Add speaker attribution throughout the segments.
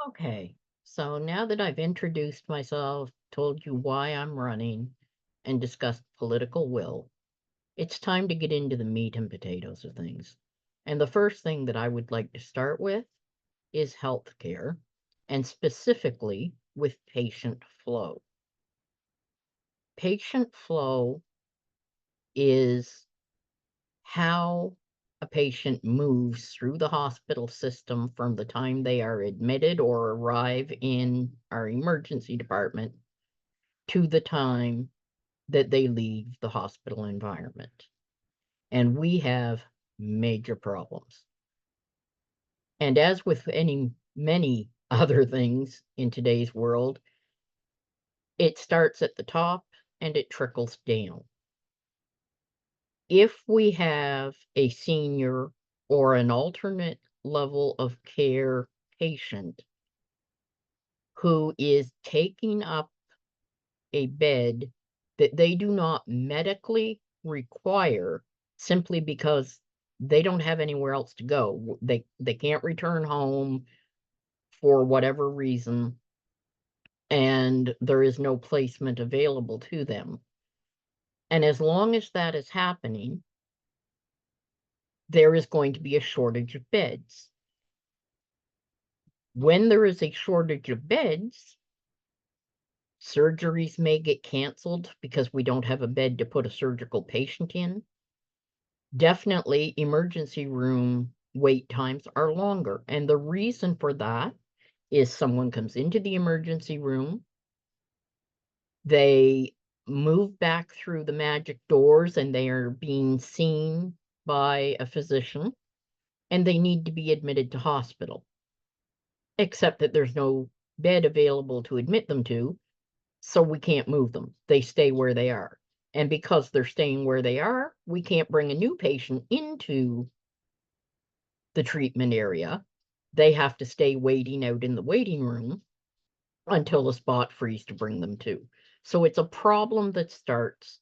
Speaker 1: Okay, so now that I've introduced myself, told you why I'm running, and discussed political will, it's time to get into the meat and potatoes of things. And the first thing that I would like to start with is healthcare, and specifically with patient flow. Patient flow is how a patient moves through the hospital system from the time they are admitted or arrive in our emergency department to the time that they leave the hospital environment. And we have major problems. And as with many other things in today's world, it starts at the top and it trickles down. If we have a senior or an alternate level of care patient who is taking up a bed that they do not medically require simply because they don't have anywhere else to go. They can't return home for whatever reason, and there is no placement available to them. And as long as that is happening, there is going to be a shortage of beds. When there is a shortage of beds, surgeries may get canceled because we don't have a bed to put a surgical patient in. Definitely, emergency room wait times are longer, and the reason for that is someone comes into the emergency room, they move back through the magic doors, and they are being seen by a physician, and they need to be admitted to hospital, except that there's no bed available to admit them to, so we can't move them. They stay where they are, and because they're staying where they are, we can't bring a new patient into the treatment area. They have to stay waiting out in the waiting room until a spot frees to bring them to. So it's a problem that starts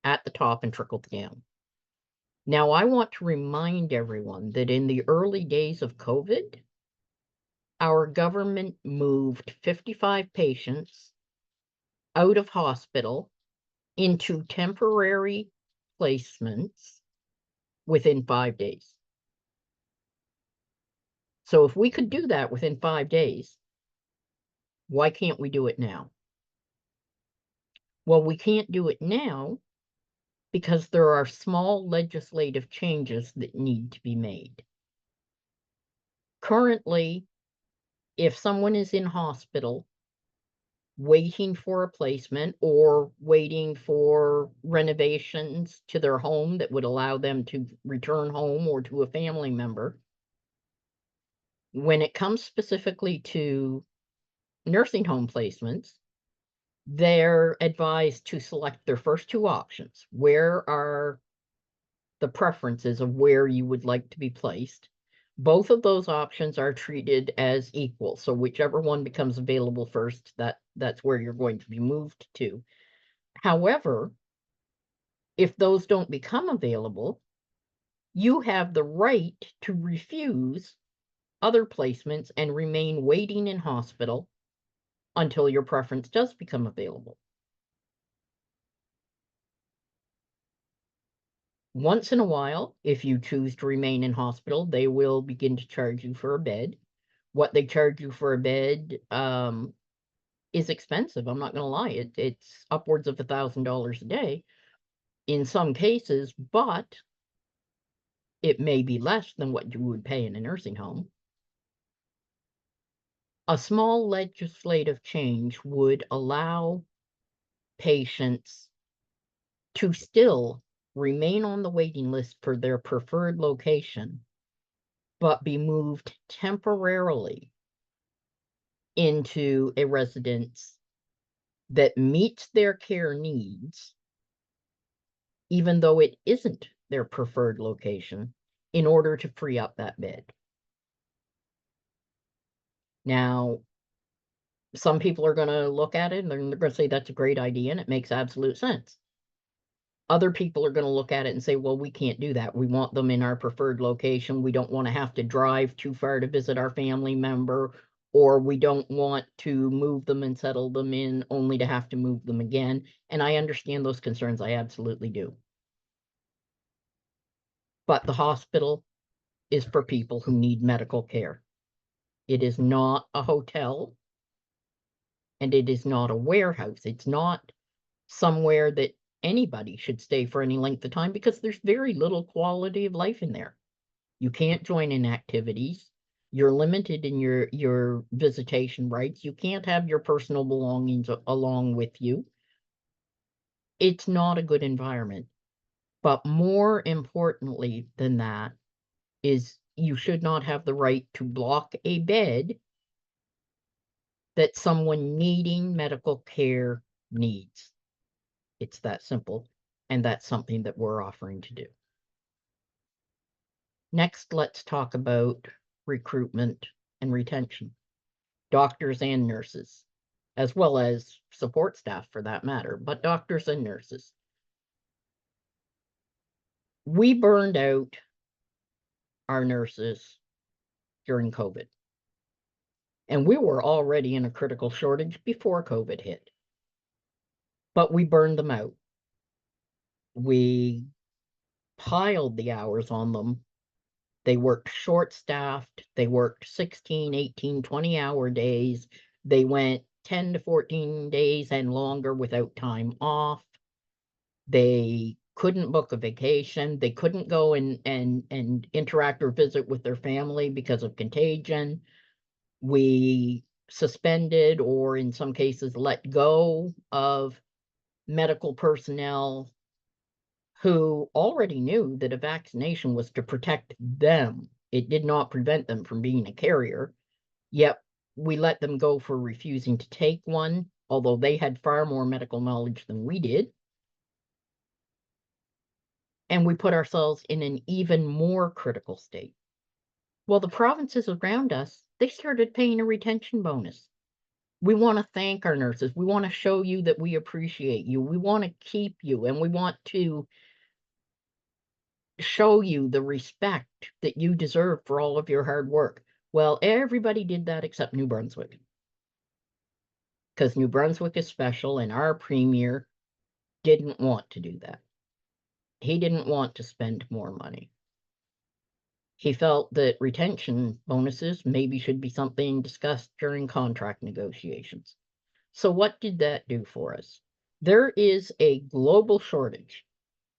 Speaker 1: at the top and trickles down. Now, I want to remind everyone that in the early days of COVID, our government moved 55 patients out of hospital into temporary placements within 5 days. So if we could do that within 5 days, why can't we do it now? Well, we can't do it now because there are small legislative changes that need to be made. Currently, if someone is in hospital waiting for a placement or waiting for renovations to their home that would allow them to return home or to a family member, when it comes specifically to nursing home placements, they're advised to select their first two options. Where are the preferences of where you would like to be placed? Both of those options are treated as equal. So whichever one becomes available first, that's where you're going to be moved to. However, if those don't become available, you have the right to refuse other placements and remain waiting in hospital until your preference does become available. Once in a while, if you choose to remain in hospital, they will begin to charge you for a bed. What they charge you for a bed is expensive. I'm not going to lie. It's upwards of $1,000 a day in some cases, but it may be less than what you would pay in a nursing home. A small legislative change would allow patients to still remain on the waiting list for their preferred location, but be moved temporarily into a residence that meets their care needs, even though it isn't their preferred location, in order to free up that bed. Now, some people are going to look at it and they're going to say that's a great idea and it makes absolute sense. Other people are going to look at it and say, well, we can't do that. We want them in our preferred location. We don't want to have to drive too far to visit our family member, or we don't want to move them and settle them in only to have to move them again. And I understand those concerns. I absolutely do. But the hospital is for people who need medical care. It is not a hotel, and it is not a warehouse. It's not somewhere that anybody should stay for any length of time because there's very little quality of life in there. You can't join in activities. You're limited in your visitation rights. You can't have your personal belongings along with you. It's not a good environment. But more importantly than that is you should not have the right to block a bed that someone needing medical care needs. It's that simple, and that's something that we're offering to do. Next, let's talk about recruitment and retention. Doctors and nurses, as well as support staff for that matter, but doctors and nurses. We burned out our nurses during COVID, and we were already in a critical shortage before COVID hit, but we burned them out. We piled the hours on them. They worked short-staffed. They worked 16, 18, 20-hour days. They went 10 to 14 days and longer without time off. They couldn't book a vacation. They couldn't go and interact or visit with their family because of contagion. We suspended, or in some cases let go of, medical personnel who already knew that a vaccination was to protect them. It did not prevent them from being a carrier, yet we let them go for refusing to take one, although they had far more medical knowledge than we did. And we put ourselves in an even more critical state. Well, the provinces around us, they started paying a retention bonus. We want to thank our nurses. We want to show you that we appreciate you. We want to keep you, and we want to show you the respect that you deserve for all of your hard work. Well, everybody did that except New Brunswick. Because New Brunswick is special, and our premier didn't want to do that. He didn't want to spend more money. He felt that retention bonuses maybe should be something discussed during contract negotiations. So what did that do for us? There is a global shortage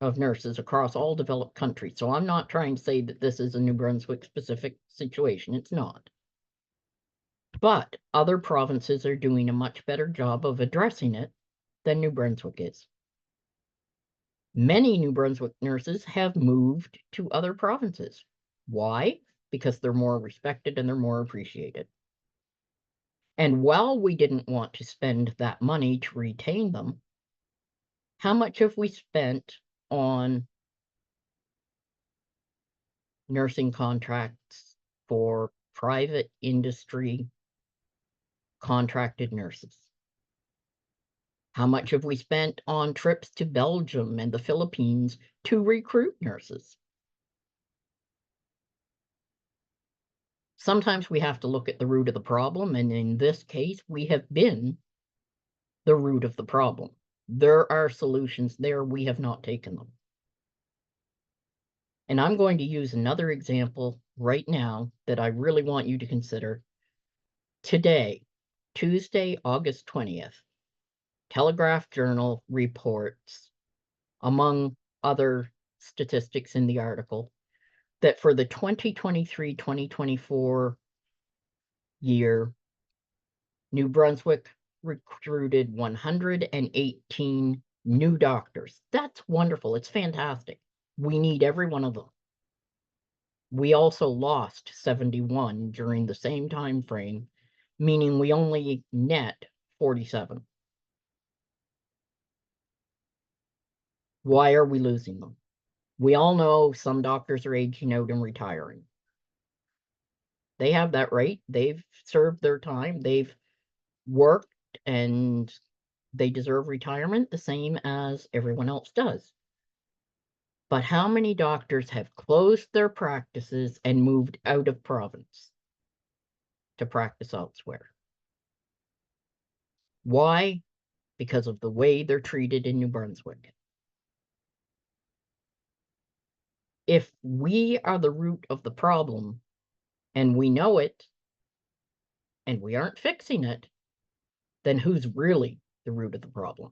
Speaker 1: of nurses across all developed countries. So I'm not trying to say that this is a New Brunswick specific situation. It's not. But other provinces are doing a much better job of addressing it than New Brunswick is. Many New Brunswick nurses have moved to other provinces. Why? Because they're more respected and they're more appreciated. And while we didn't want to spend that money to retain them, how much have we spent on nursing contracts for private industry contracted nurses? How much have we spent on trips to Belgium and the Philippines to recruit nurses? Sometimes we have to look at the root of the problem, and in this case, we have been the root of the problem. There are solutions there, we have not taken them. And I'm going to use another example right now that I really want you to consider. Today, Tuesday, August 20th, Telegraph Journal reports, among other statistics in the article, that for the 2023-2024 year, New Brunswick recruited 118 new doctors. That's wonderful. It's fantastic. We need every one of them. We also lost 71 during the same time frame, meaning we only net 47. Why are we losing them? We all know some doctors are aging out and retiring. They have that right. They've served their time. They've worked, and they deserve retirement the same as everyone else does. But how many doctors have closed their practices and moved out of province? to practice elsewhere. Why? Because of the way they're treated in New Brunswick. If we are the root of the problem and we know it and we aren't fixing it, then who's really the root of the problem?